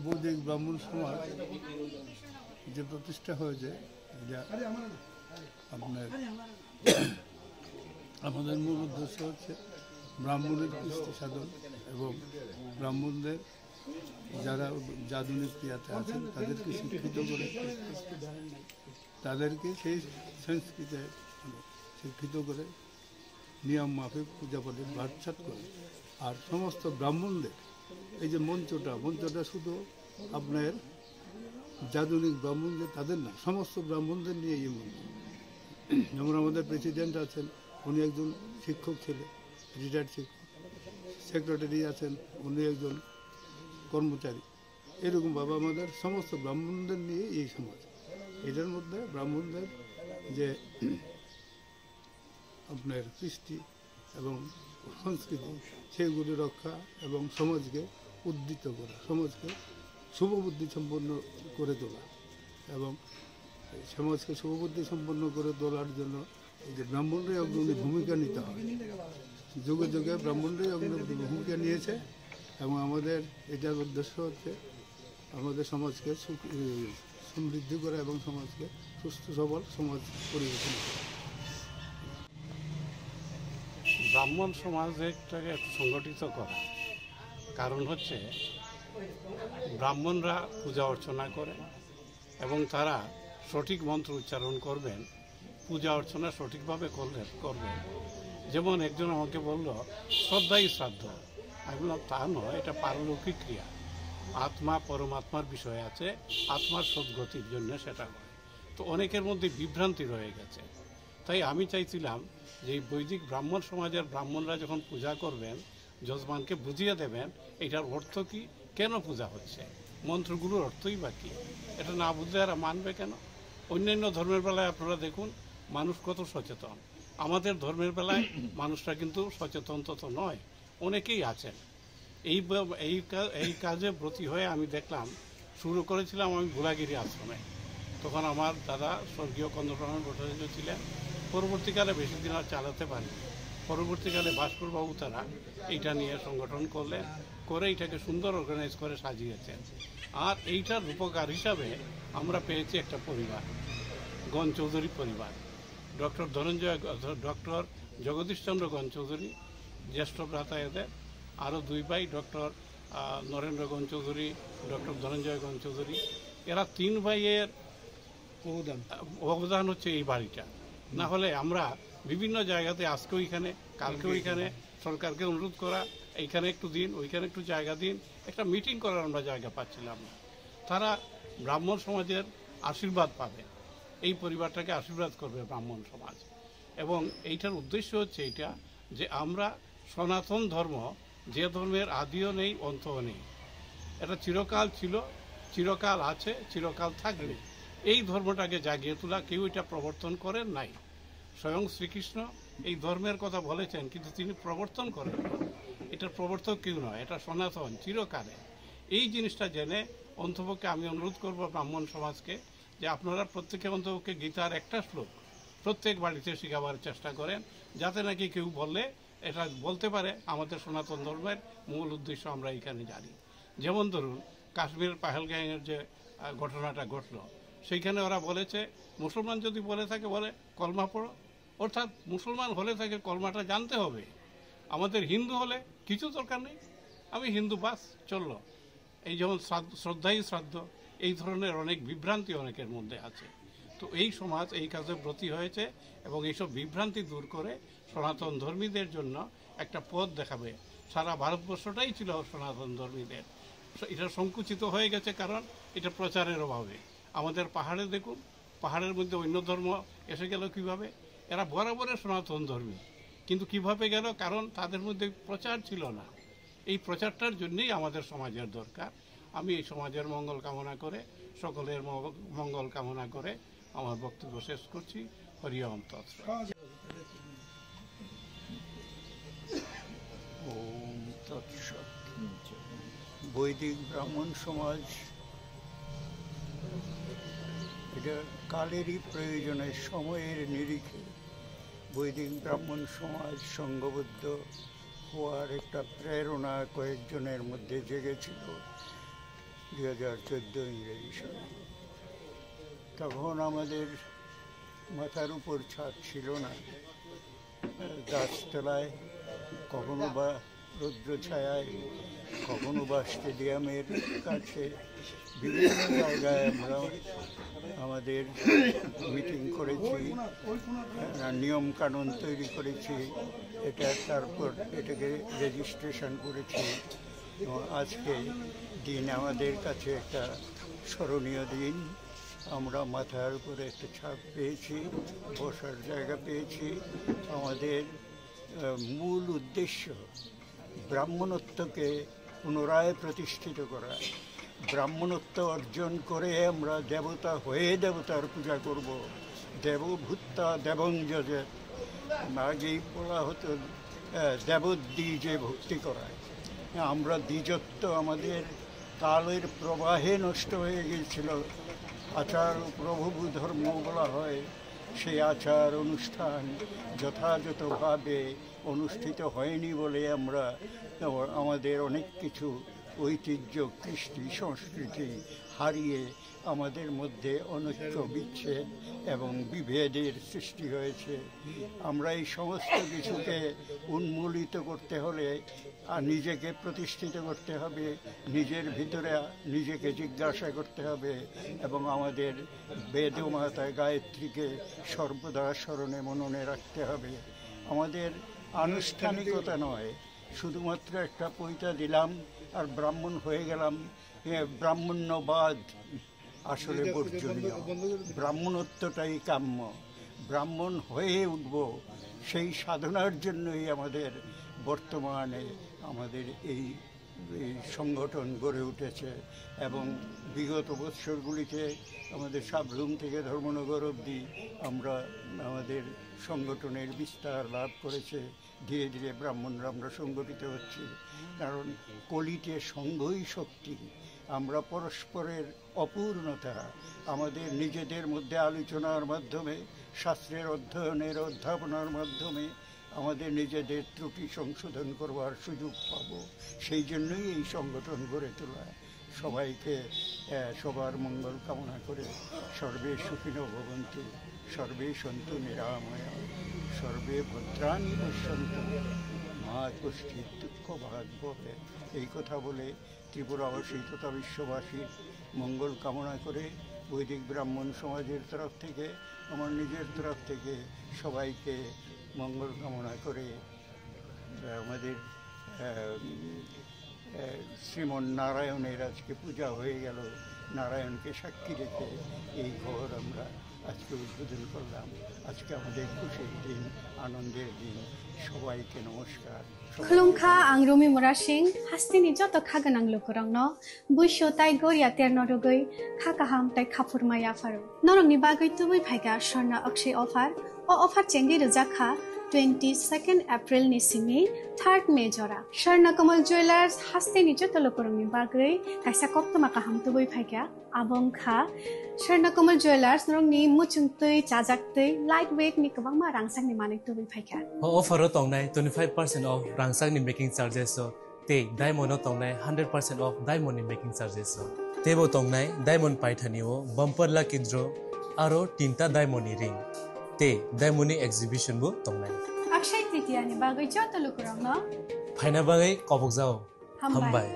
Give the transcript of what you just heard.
বৈদিক ব্রাহ্মণ সমাজ যে প্রতিষ্ঠা হয়েছে, আপনার আমাদের মূল উদ্দেশ্য হচ্ছে ব্রাহ্মণের কৃষ্টি সাধন এবং ব্রাহ্মণদের যারা জাদুনিক ক্রিয়াতে আছেন তাদেরকে শিক্ষিত করে, তাদেরকে সেই সংস্কৃতে শিক্ষিত করে নিয়ম মাফিক পূজা পাঠের বাচ্চাত করে। আর সমস্ত ব্রাহ্মণদের এই যে মঞ্চটা শুধু আপনার জাদুনিক ব্রাহ্মণ যে তাদের না, সমস্ত ব্রাহ্মণদের নিয়ে এই মঞ্চ। যেমন আমাদের প্রেসিডেন্ট আছেন, উনি একজন শিক্ষক ছিলেন, রিটায়ার্ড শিক্ষক। সেক্রেটারি আছেন, উনি একজন কর্মচারী। এরকমভাবে আমাদের সমস্ত ব্রাহ্মণদের নিয়ে এই সমাজ। এটার মধ্যে ব্রাহ্মণদের যে আপনার কৃষ্টি এবং সংস্কৃতি সেগুলি রক্ষা এবং সমাজকে উদ্দীত করা, সমাজকে শুভবুদ্ধি সম্পন্ন করে তোলা এবং সমাজকে শুভবুদ্ধি সম্পন্ন করে তোলার জন্য এই যে ব্রাহ্মণরাই অগ্রণী ভূমিকা নিতে হয়। যুগে যুগে ব্রাহ্মণরাই অগ্রণী ভূমিকা নিয়েছে এবং আমাদের এটার উদ্দেশ্য হচ্ছে আমাদের সমাজকে সমৃদ্ধি করা এবং সমাজকে সুস্থ সবল সমাজ পরিবেশন করা। ব্রাহ্মণ সমাজটাকে সংগঠিত করা কারণ হচ্ছে ব্রাহ্মণরা পূজা অর্চনা করে এবং তারা সঠিক মন্ত্র উচ্চারণ করবেন, পূজা অর্চনা সঠিকভাবে করবেন। যেমন একজন আমাকে বলল শ্রদ্ধাই শ্রাদ্ধ। আমি বললাম তা নয়, এটা পারলৌকিক ক্রিয়া। আত্মা পরমাত্মার বিষয় আছে, আত্মার সদ্গতির জন্য সেটা হয়। তো অনেকের মধ্যে বিভ্রান্তি রয়ে গেছে। তাই আমি চাইছিলাম যে এই বৈদিক ব্রাহ্মণ সমাজের ব্রাহ্মণরা যখন পূজা করবেন, যজমানকে বুঝিয়ে দেবেন এটার অর্থ কি, কেন পূজা হচ্ছে, মন্ত্রগুলোর অর্থই বা কী। এটা না বুঝলে এরা মানবে কেন? অন্যান্য ধর্মের বেলায় আপনারা দেখুন মানুষ কত সচেতন। আমাদের ধর্মের বেলায় মানুষরা কিন্তু সচেতন তত নয়, অনেকেই আছেন। এই কাজে ব্রতী হয়ে আমি দেখলাম, শুরু করেছিলাম আমি ভোলাগিরি আশ্রমে। তখন আমার দাদা স্বর্গীয় কন্দপ্রাণ ভট্টাচার্য ছিলেন। পরবর্তীকালে বেশি দিন আর চালাতে পারেনি। পরবর্তীকালে ভাস্করবাবু তারা এইটা নিয়ে সংগঠন করলেন, করে এইটাকে সুন্দর অর্গানাইজ করে সাজিয়েছেন। আর এইটার রূপকার হিসাবে আমরা পেয়েছি একটা পরিবার, গণ চৌধুরী পরিবার। ডক্টর জগদীশচন্দ্র গণ চৌধুরী জ্যেষ্ঠ ভ্রাতা এদের, আরও দুই ভাই ডক্টর নরেন্দ্র গণ চৌধুরী, ডক্টর ধনঞ্জয় গণ চৌধুরী। এরা তিন ভাইয়ের অবদান হচ্ছে এই বাড়িটা। না হলে আমরা বিভিন্ন জায়গাতে আজকেও এখানে, কালকেও এখানে সরকারকে অনুরোধ করা, এইখানে একটু দিন, ওইখানে একটু জায়গা দিন, একটা মিটিং করার আমরা জায়গা পাচ্ছিলাম না। তারা ব্রাহ্মণ সমাজের আশীর্বাদ পাবে, এই পরিবারটাকে আশীর্বাদ করবে ব্রাহ্মণ সমাজ। এবং এইটার উদ্দেশ্য হচ্ছে এইটা যে আমরা সনাতন ধর্ম, যে ধর্মের আদিও নেই অন্তও নেই, এটা চিরকাল ছিল, চিরকাল আছে, চিরকাল থাকবে। এই ধর্মটাকে জাগিয়ে তোলা, কেউ এটা প্রবর্তন করেন নাই। স্বয়ং শ্রীকৃষ্ণ এই ধর্মের কথা বলেছেন, কিন্তু তিনি প্রবর্তন করেন। এটার প্রবর্তক কেউ নয়, এটা সনাতন, চিরকালে। এই জিনিসটা জেনে অন্তপক্ষে আমি অনুরোধ করব ব্রাহ্মণ সমাজকে যে আপনারা প্রত্যেকে অন্তপক্ষে গীতার একটা শ্লোক প্রত্যেক বাড়িতে শেখাবার চেষ্টা করেন, যাতে নাকি কেউ বললে এটা বলতে পারে আমাদের সনাতন ধর্মের মূল উদ্দেশ্য আমরা এখানে জানি। যেমন ধরুন কাশ্মীর পাহেলগাঁয়ের যে ঘটনাটা ঘটল, সেইখানে ওরা বলেছে মুসলমান যদি বলে থাকে বলে কলমা পড়ো, অর্থাৎ মুসলমান হলে থাকে কলমাটা জানতে হবে। আমাদের হিন্দু হলে কিছু দরকার নেই, আমি হিন্দু বাস চললো। এই যেমন শ্রদ্ধাই শ্রাদ্ধ, এই ধরনের অনেক বিভ্রান্তি অনেকের মধ্যে আছে। তো এই সমাজ এই কাজে ব্রতী হয়েছে এবং এইসব বিভ্রান্তি দূর করে সনাতন ধর্মীদের জন্য একটা পথ দেখাবে। সারা ভারতবর্ষটাই ছিল সনাতন ধর্মীদের, এটা সংকুচিত হয়ে গেছে কারণ এটা প্রচারের অভাবে। আমাদের পাহাড়ে দেখুন, পাহাড়ের মধ্যে অন্য ধর্ম এসে গেল কিভাবে? এরা বরাবরের সনাতন ধর্মী, কিন্তু কিভাবে গেল? কারণ তাদের মধ্যে প্রচার ছিল না। এই প্রচারটার জন্যই আমাদের সমাজের দরকার। আমি এই সমাজের মঙ্গল কামনা করে, সকলের মঙ্গল কামনা করে আমার বক্তব্য শেষ করছি। হরি ওম তৎসৎ। ওম তৎসৎ। বৈদিক ব্রাহ্মণ সমাজ এটা কালেরই প্রয়োজনে সময়ের নিরিখে বৈদিক ব্রাহ্মণ সমাজ সংঘবদ্ধ হওয়ার একটা প্রেরণা কয়েকজনের মধ্যে জেগেছিল 2014 ইংরেজি সালে। তখন আমাদের মাথার উপর ছাদ ছিল না, গাছতলায়, কখনো বা রৌদ্র ছায়ায়, কখনো বা স্টেডিয়ামের কাছে, বিভিন্ন জায়গায় আমরা আমাদের মিটিং করেছি, নিয়ম কানুন তৈরি করেছি, তারপর এটাকে রেজিস্ট্রেশন করেছি। আজকে দিন আমাদের কাছে একটা স্মরণীয় দিন। আমরা মাথার উপরে একটা ছাদ পেয়েছি, বসার জায়গা পেয়েছি। আমাদের মূল উদ্দেশ্য ব্রাহ্মণত্বকে পুনরায় প্রতিষ্ঠিত করা। ব্রাহ্মণত্ব অর্জন করে আমরা দেবতা হয়ে দেবতার পূজা করব। দেবভূতা দেবং যজেত, আগেই বলা হতো দেবদ্বীজে ভক্তি করায়। আমরা দ্বিজত্ব আমাদের কালের প্রবাহে নষ্ট হয়ে গিয়েছিল। আচার প্রভু ধর্ম বলা হয়, সেই আচার অনুষ্ঠান যথাযথভাবে অনুষ্ঠিত হয়নি বলে আমরা আমাদের অনেক কিছু ঐতিহ্য, কৃষ্টি, সংস্কৃতি হারিয়ে আমাদের মধ্যে অনৈক্য, বিচ্ছেদ এবং বিভেদের সৃষ্টি হয়েছে। আমরা এই সমস্ত কিছুকে উন্মূলিত করতে হলে নিজেকে প্রতিষ্ঠিত করতে হবে, নিজের ভিতরে নিজেকে জিজ্ঞাসা করতে হবে এবং আমাদের বেদমাতা গায়ত্রীকে সর্বদা স্মরণে মননে রাখতে হবে। আমাদের আনুষ্ঠানিকতা নয়, শুধুমাত্র একটা পৈতা দিলাম আর ব্রাহ্মণ হয়ে গেলাম, ব্রাহ্মণ্যবাদ আসলে বর্জনীয়। ব্রাহ্মণত্বটাই কাম্য। ব্রাহ্মণ হয়ে উঠব, সেই সাধনার জন্যই আমাদের বর্তমানে আমাদের এই সংগঠন গড়ে উঠেছে এবং বিগত বৎসরগুলিতে আমাদের সাবরুম থেকে ধর্মনগর অবধি আমরা আমাদের সংগঠনের বিস্তার লাভ করেছে। ধীরে ধীরে ব্রাহ্মণরা আমরা সংগঠিত হচ্ছি, কারণ কলিতে সংঘই শক্তি। আমরা পরস্পরের অপূর্ণতা আমাদের নিজেদের মধ্যে আলোচনার মাধ্যমে, শাস্ত্রের অধ্যয়নের অধ্যাপনার মাধ্যমে আমাদের নিজেদের ত্রুটি সংশোধন করবার সুযোগ পাব। সেই জন্যই এই সংগঠন গড়ে তোলা। সবাইকে সবার মঙ্গল কামনা করে সর্বে সুখিনো ভবন্তু, সর্বে সন্তু নিরাময়া, সর্বে ভদ্রাণি পশ্যন্তু, মা কষ্টিত দুঃখ ভাগ ভবে। এই কথা বলে ত্রিপুরাবাসী তথা বিশ্ববাসীর মঙ্গল কামনা করে বৈদিক ব্রাহ্মণ সমাজের তরফ থেকে, আমার নিজের তরফ থেকে সবাইকে মঙ্গল কামনা করে আমাদের শ্রীমন নারায়ণের আজকে পূজা হয়ে গেল। নারায়ণকে সাক্ষী রেখে এই ঘর আমরা আজকে উদ্বোধন করলাম। আজকে আমাদের খুশির দিন, আনন্দের দিন। সবাইকে নমস্কার। খুলুমখা আং রুমি মুরা সিং হাস্তিনি যত খাগানাং লোকরংনো বুইশো তাই গরিয়া তেরনরগৈ খাকাহাম তাই খাফুরমায়া ফারু নরংনি বাগৈ তুবুই ফাইगा স্বর্ণ অক্ষয় অফার ও অফার চেঙ্গি রুজাখা 22 এপ্রিল नि सिमी 3 मे जरा स्वर्णकमल ज्वेलर्स हास्तेनि जत लोकरंनि बागै कायसा कप्तमा काहाम तुबुई फाइगा आबंखा स्वर्णकमल ज्वेलर्स नरंनि मुचुंतै चाजाक्तै लाइट वेट नि गोबांमा रांसांनि मानै तुबुई फाइगा ऑफर तंगनाय 25% ऑफ रांसांनि मेकिंग चार्जेस ते डायमंड तंगनाय 100% ऑफ डायमंड नि मेकिंग चार्जेस तेबो तंगनाय डायमंड पाइथानिओ बम्पर लाकी ड्र आरो तीनटा डायमंड नि रिंग ते डायमंड नि एग्जिबिशन बो तंगनाय अक्षय तृतीया नि बागै जत लोकरंनो फाइना बागै कबक जाओ हमबाय